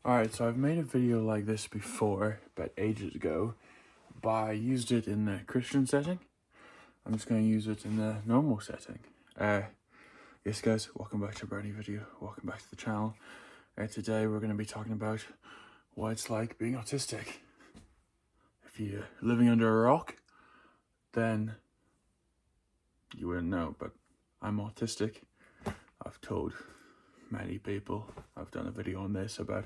Alright, so I've made a video like this before, about ages ago, but I used it in the Christian setting. I'm just going to use it in the normal setting. Yes guys, welcome back to a brand new video, welcome back to the channel. Today we're going to be talking about what it's like being autistic. If you're living under a rock, then you wouldn't know, but I'm autistic. I've told many people, I've done a video on this about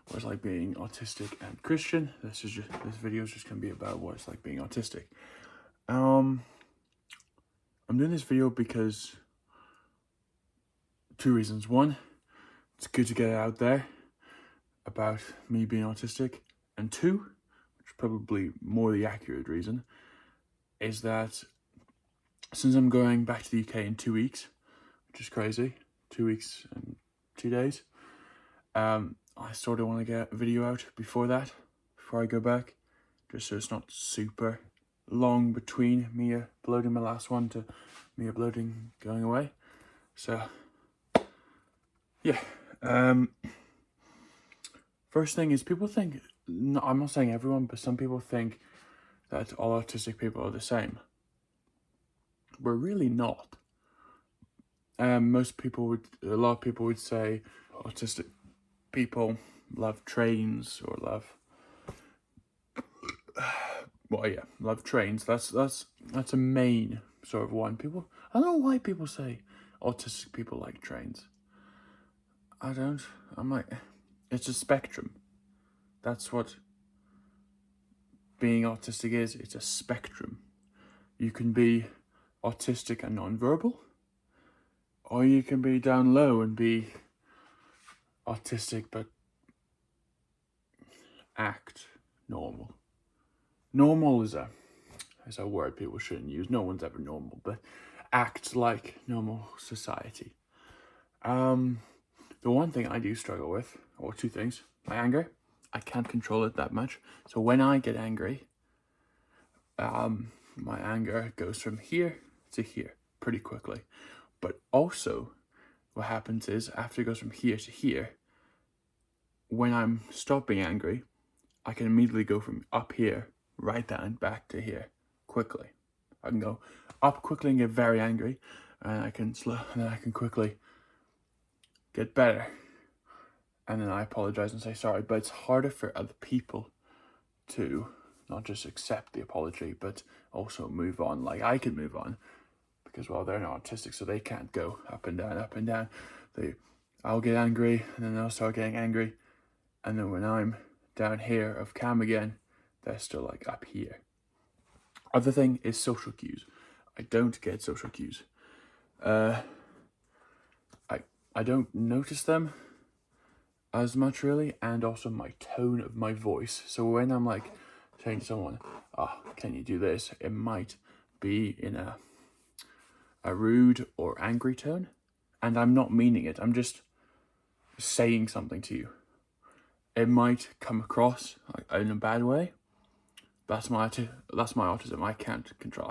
what it's like being autistic and Christian. This video is just gonna be about what it's like being autistic. I'm doing this video because two reasons. One, it's good to get it out there about me being autistic, and two, which is probably more the accurate reason, is that since I'm going back to the UK in 2 weeks, which is crazy, 2 weeks and 2 days, I sort of want to get a video out before that, before I go back, just so it's not super long between me uploading my last one to me uploading going away. So, yeah. First thing is, people think, no, I'm not saying everyone, but some people think that all autistic people are the same. We're really not. A lot of people would say autistic people love trains or love trains. That's a main sort of one. People, I don't know why people say autistic people like trains. I don't. I'm like, it's a spectrum. That's what being autistic is. It's a spectrum. You can be autistic and non-verbal, or you can be down low and be autistic but act normal. Normal is a word people shouldn't use. No one's ever normal, but act like normal society. The one thing I do struggle with, or two things, my anger. I can't control it that much. So when I get angry, my anger goes from here to here pretty quickly. But also, what happens is, after it goes from here to here, when I'm stopping angry, I can immediately go from up here, right down, back to here, quickly. I can go up quickly and get very angry, and I can quickly get better. And then I apologize and say sorry, but it's harder for other people to not just accept the apology, but also move on. Like, I can move on because, well, they're not autistic, so they can't go up and down, up and down. I'll get angry, and then they'll start getting angry, and then when I'm down here of calm again, they're still like up here. Other thing is social cues. I don't get social cues. I don't notice them as much, really, and also my tone of my voice. So when I'm like saying to someone, can you do this? It might be in a rude or angry tone, and I'm not meaning it. I'm just saying something to you. It might come across in a bad way. That's my autism. I can't control.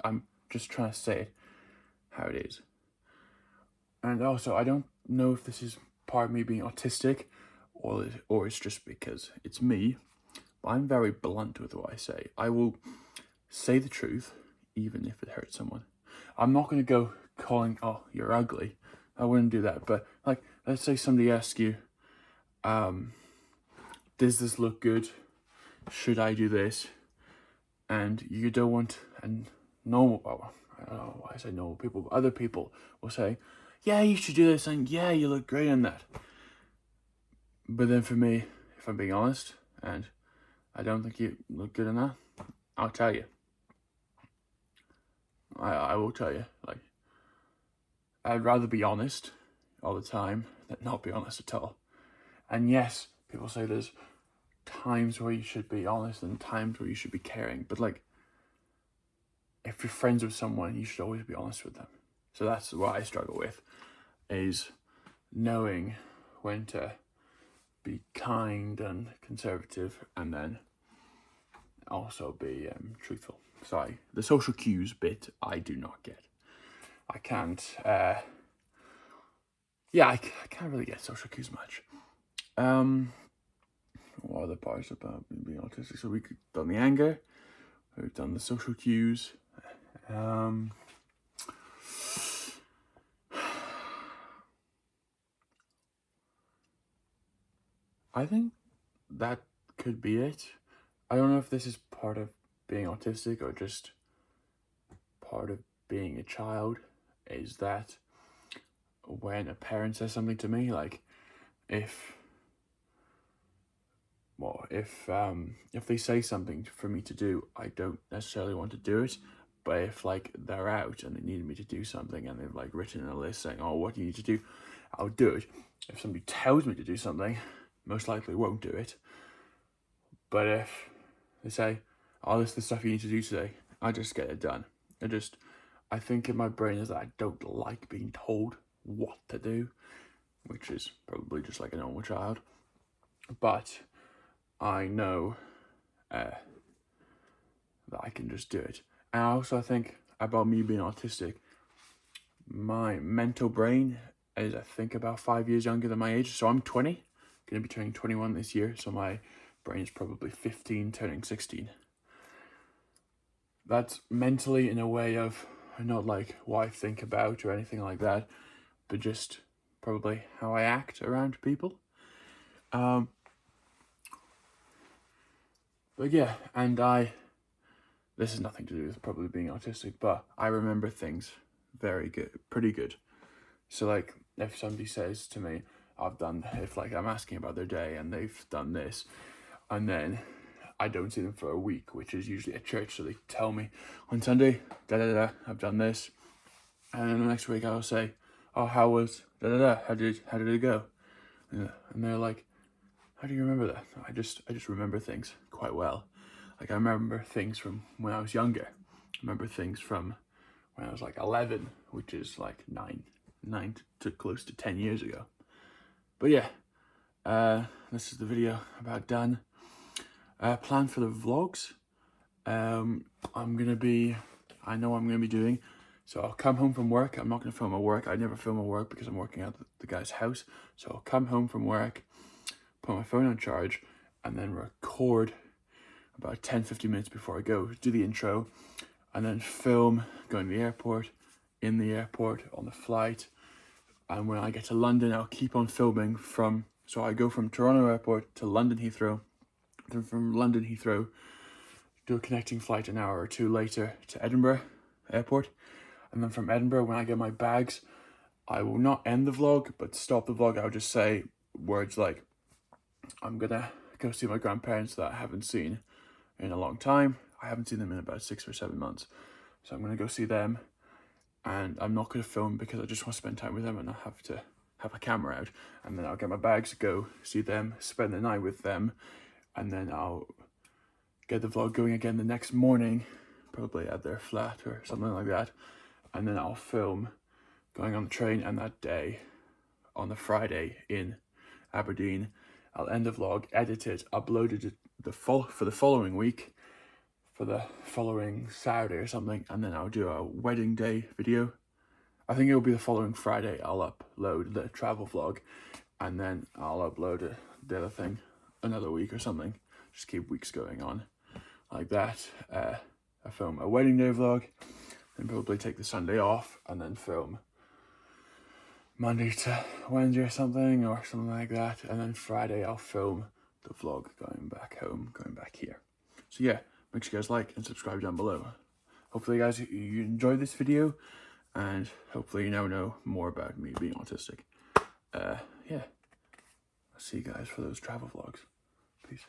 I'm just trying to say it how it is. And also, I don't know if this is part of me being autistic, or it's just because it's me. But I'm very blunt with what I say. I will say the truth, even if it hurts someone. I'm not going to go calling, oh, you're ugly. I wouldn't do that. But, like, let's say somebody asks you, does this look good? Should I do this? And you don't want, and normal, I don't know why I say normal people, but other people will say, yeah, you should do this, and yeah, you look great in that. But then for me, if I'm being honest, and I don't think you look good in that, I'll tell you. I will tell you. Like, I'd rather be honest all the time than not be honest at all. And yes, people say there's times where you should be honest and times where you should be caring, but like, if you're friends with someone, you should always be honest with them. So that's what I struggle with, is knowing when to be kind and conservative, and then also be truthful. Sorry, the social cues bit I do not get. I can't, I can't really get social cues much. what other parts about me being autistic? So we've done the anger, we've done the social cues. I think that could be it. I don't know if this is part of being autistic or just part of being a child, is that when a parent says something to me, like if they say something for me to do, I don't necessarily want to do it. But if like they're out and they need me to do something and they've like written in a list saying, oh, what do you need to do, I'll do it. If somebody tells me to do something, most likely won't do it. But if they say, oh, this is the stuff you need to do today, I just get it done. I think in my brain is that I don't like being told what to do, which is probably just like a normal child. But I know that I can just do it. And I also think about me being autistic, my mental brain is, I think, about 5 years younger than my age. So I'm 20, going to be turning 21 this year. So my brain is probably 15, turning 16. That's mentally in a way of not like what I think about or anything like that, but just probably how I act around people. But yeah, and this has nothing to do with probably being autistic, but I remember things pretty good. So like if somebody says to me, if like I'm asking about their day and they've done this, and then I don't see them for a week, which is usually at church, so they tell me on Sunday, I've done this, and then the next week I'll say, oh, how was how did it go? And they're like, how do you remember that? I just remember things quite well. Like I remember things from when I was younger. I remember things from when I was like 11, which is like nine to close to 10 years ago. But yeah, this is the video about done. Plan for the vlogs. I know I'm gonna be doing. So I'll come home from work. I'm not gonna film at work. I never film at work because I'm working at the guy's house. So I'll come home from work, put my phone on charge, and then record about 10-15 minutes before I go, do the intro, and then film going to the airport, in the airport, on the flight. And when I get to London, I'll keep on filming so I go from Toronto Airport to London Heathrow, then from London Heathrow, do a connecting flight an hour or two later to Edinburgh Airport. And then from Edinburgh, when I get my bags, I will not end the vlog, but stop the vlog. I'll just say words like, I'm gonna go see my grandparents that I haven't seen in a long time. I haven't seen them in about 6 or 7 months. So I'm gonna go see them, and I'm not gonna film because I just want to spend time with them and I have to have a camera out. And then I'll get my bags, go see them, spend the night with them, and then I'll get the vlog going again the next morning, probably at their flat or something like that. And then I'll film going on the train, and that day, on the Friday in Aberdeen, I'll end the vlog, edit it, upload it for the following week, for the following Saturday or something, and then I'll do a wedding day video. I think it'll be the following Friday I'll upload the travel vlog, and then I'll upload the other thing another week or something. Just keep weeks going on like that. I film a wedding day vlog, then probably take the Sunday off, and then film Monday to Wednesday or something like that. And then Friday I'll film the vlog going back home, going back here. So yeah, make sure you guys like and subscribe down below. Hopefully guys, you enjoyed this video, and hopefully you now know more about me being autistic. Yeah, I'll see you guys for those travel vlogs. Peace.